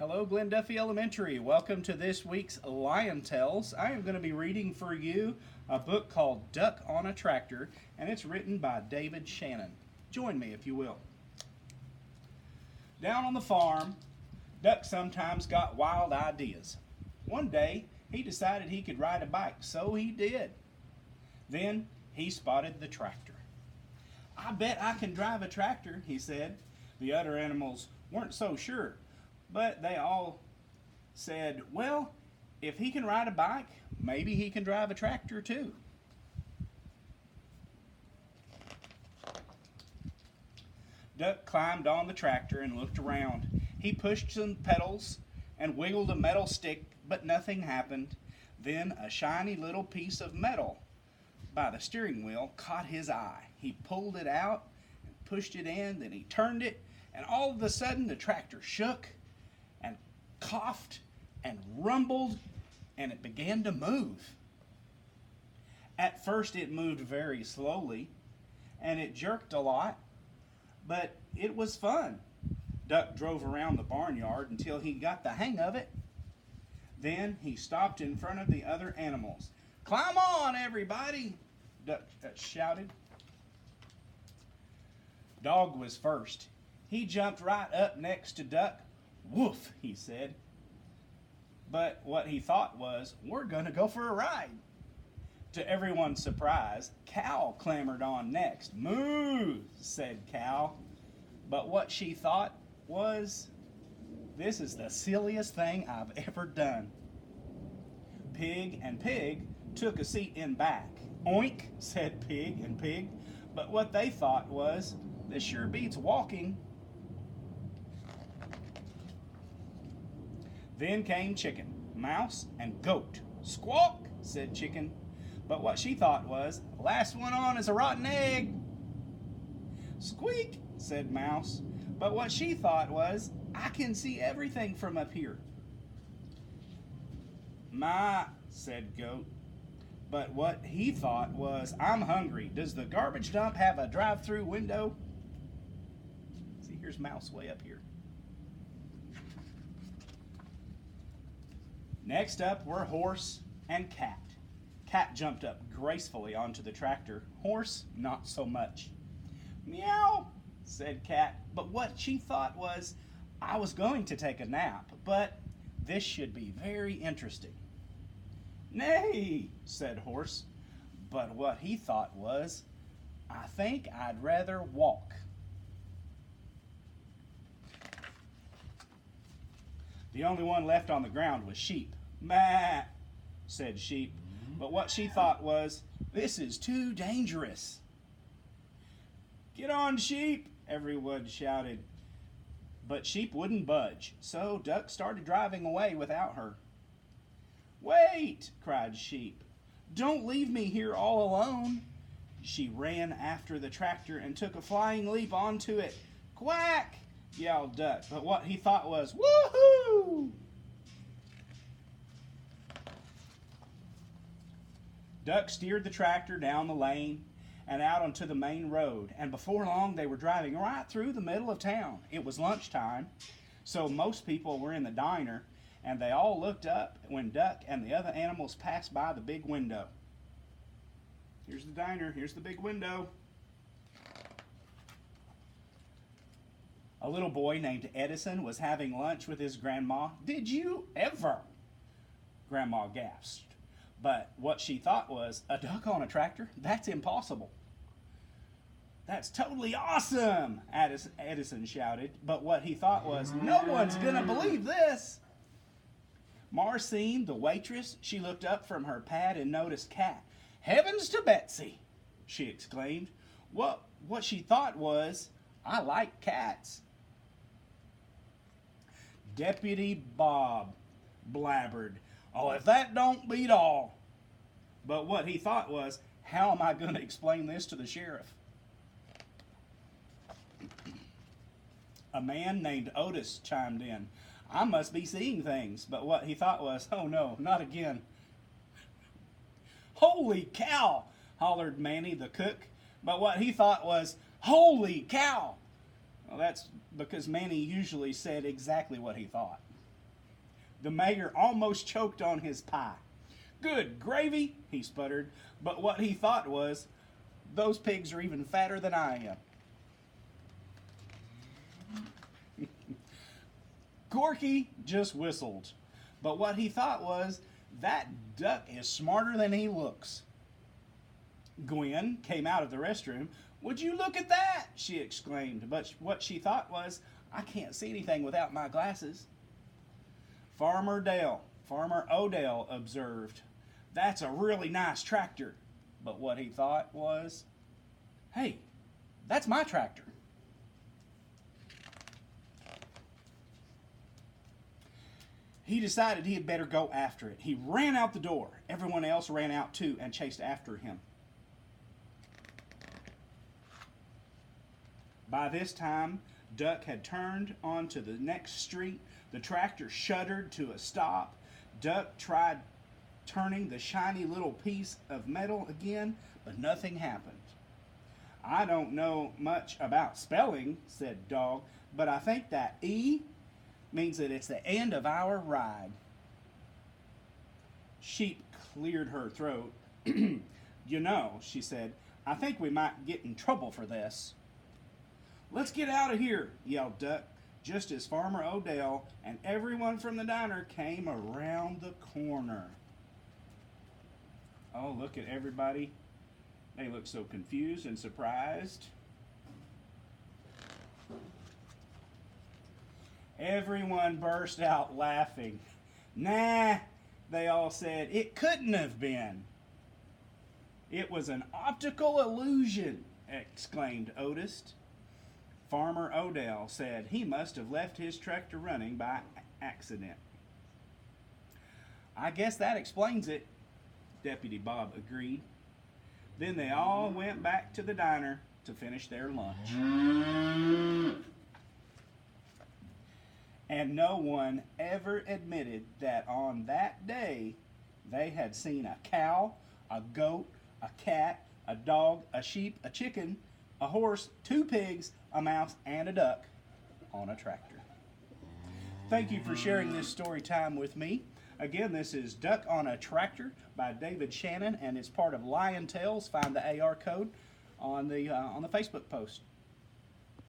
Hello, Glen Duffy Elementary. Welcome to this week's Lion Tales. I am going to be reading for you a book called Duck on a Tractor, and it's written by David Shannon. Join me if you will. Down on the farm, Duck sometimes got wild ideas. One day, he decided he could ride a bike, so he did. Then, he spotted the tractor. "I bet I can drive a tractor," he said. The other animals weren't so sure, but they all said, "Well, if he can ride a bike, maybe he can drive a tractor too." Duck climbed on the tractor and looked around. He pushed some pedals and wiggled a metal stick, but nothing happened. Then a shiny little piece of metal by the steering wheel caught his eye. He pulled it out and pushed it in, then he turned it, and all of a sudden the tractor shook and coughed and rumbled, and it began to move. At first it moved very slowly, and it jerked a lot, but it was fun. Duck drove around the barnyard until he got the hang of it. Then he stopped in front of the other animals. "Climb on, everybody!" Duck shouted. Dog was first. He jumped right up next to Duck. "Woof," he said. But what he thought was, "We're going to go for a ride." To everyone's surprise, Cow clambered on next. "Moo," said Cow. But what she thought was, "This is the silliest thing I've ever done." Pig and Pig took a seat in back. "Oink," said Pig and Pig. But what they thought was, "This sure beats walking." Then came Chicken, Mouse, and Goat. "Squawk," said Chicken. But what she thought was, "Last one on is a rotten egg." "Squeak," said Mouse. But what she thought was, "I can see everything from up here." "My," said Goat. But what he thought was, "I'm hungry. Does the garbage dump have a drive-through window?" See, here's Mouse way up here. Next up were Horse and Cat. Cat jumped up gracefully onto the tractor. Horse, not so much. "Meow," said Cat. But what she thought was, "I was going to take a nap, but this should be very interesting." "Nay," said Horse. But what he thought was, "I think I'd rather walk." The only one left on the ground was Sheep. "Meh," said Sheep. But what she thought was, "This is too dangerous." "Get on, Sheep," everyone shouted. But Sheep wouldn't budge, so Duck started driving away without her. "Wait," cried Sheep. "Don't leave me here all alone." She ran after the tractor and took a flying leap onto it. "Quack!" yelled Duck, but what he thought was, "Woohoo!" Duck steered the tractor down the lane and out onto the main road, and before long they were driving right through the middle of town. It was lunchtime, so most people were in the diner, and they all looked up when Duck and the other animals passed by the big window. Here's the diner, here's the big window. A little boy named Edison was having lunch with his grandma. "Did you ever?" Grandma gasped. But what she thought was, "A duck on a tractor? That's impossible." "That's totally awesome," Edison shouted. But what he thought was, "No one's gonna believe this." Marcine, the waitress, she looked up from her pad and noticed Cat. "Heavens to Betsy," she exclaimed. What she thought was, "I like cats." Deputy Bob blabbered, "Oh, if that don't beat all." But what he thought was, "How am I going to explain this to the sheriff?" A man named Otis chimed in. "I must be seeing things." But what he thought was, "Oh no, not again." "Holy cow," hollered Manny the cook. But what he thought was, "Holy cow." Well, that's because Manny usually said exactly what he thought. The mayor almost choked on his pie. Good gravy, he sputtered, but what he thought was, those pigs are even fatter than I am. Corky just whistled, but what he thought was, that duck is smarter than he looks. Gwen came out of the restroom. Would you look at that? She exclaimed, but what she thought was, I can't see anything without my glasses. Farmer Odell observed, that's a really nice tractor. But what he thought was, hey, that's my tractor. He decided he had better go after it. He ran out the door. Everyone else ran out too and chased after him. By this time, Duck had turned onto the next street. The tractor shuddered to a stop. Duck tried turning the shiny little piece of metal again, but nothing happened. I don't know much about spelling, said Dog, but I think that E means that it's the end of our ride. Sheep cleared her throat. You know, she said, I think we might get in trouble for this. Let's get out of here, yelled Duck, just as Farmer Odell and everyone from the diner came around the corner. Oh, look at everybody. They look so confused and surprised. Everyone burst out laughing. Nah, they all said, it couldn't have been. It was an optical illusion, exclaimed Otis. Farmer Odell said he must have left his tractor running by accident. I guess that explains it, Deputy Bob agreed. Then they all went back to the diner to finish their lunch. And no one ever admitted that on that day they had seen a cow, a goat, a cat, a dog, a sheep, a chicken, a horse, 2 pigs, a mouse, and a duck on a tractor. Thank you for sharing this story time with me. Again, this is Duck on a Tractor by David Shannon, and it's part of Lion Tales. Find the AR code on the Facebook post.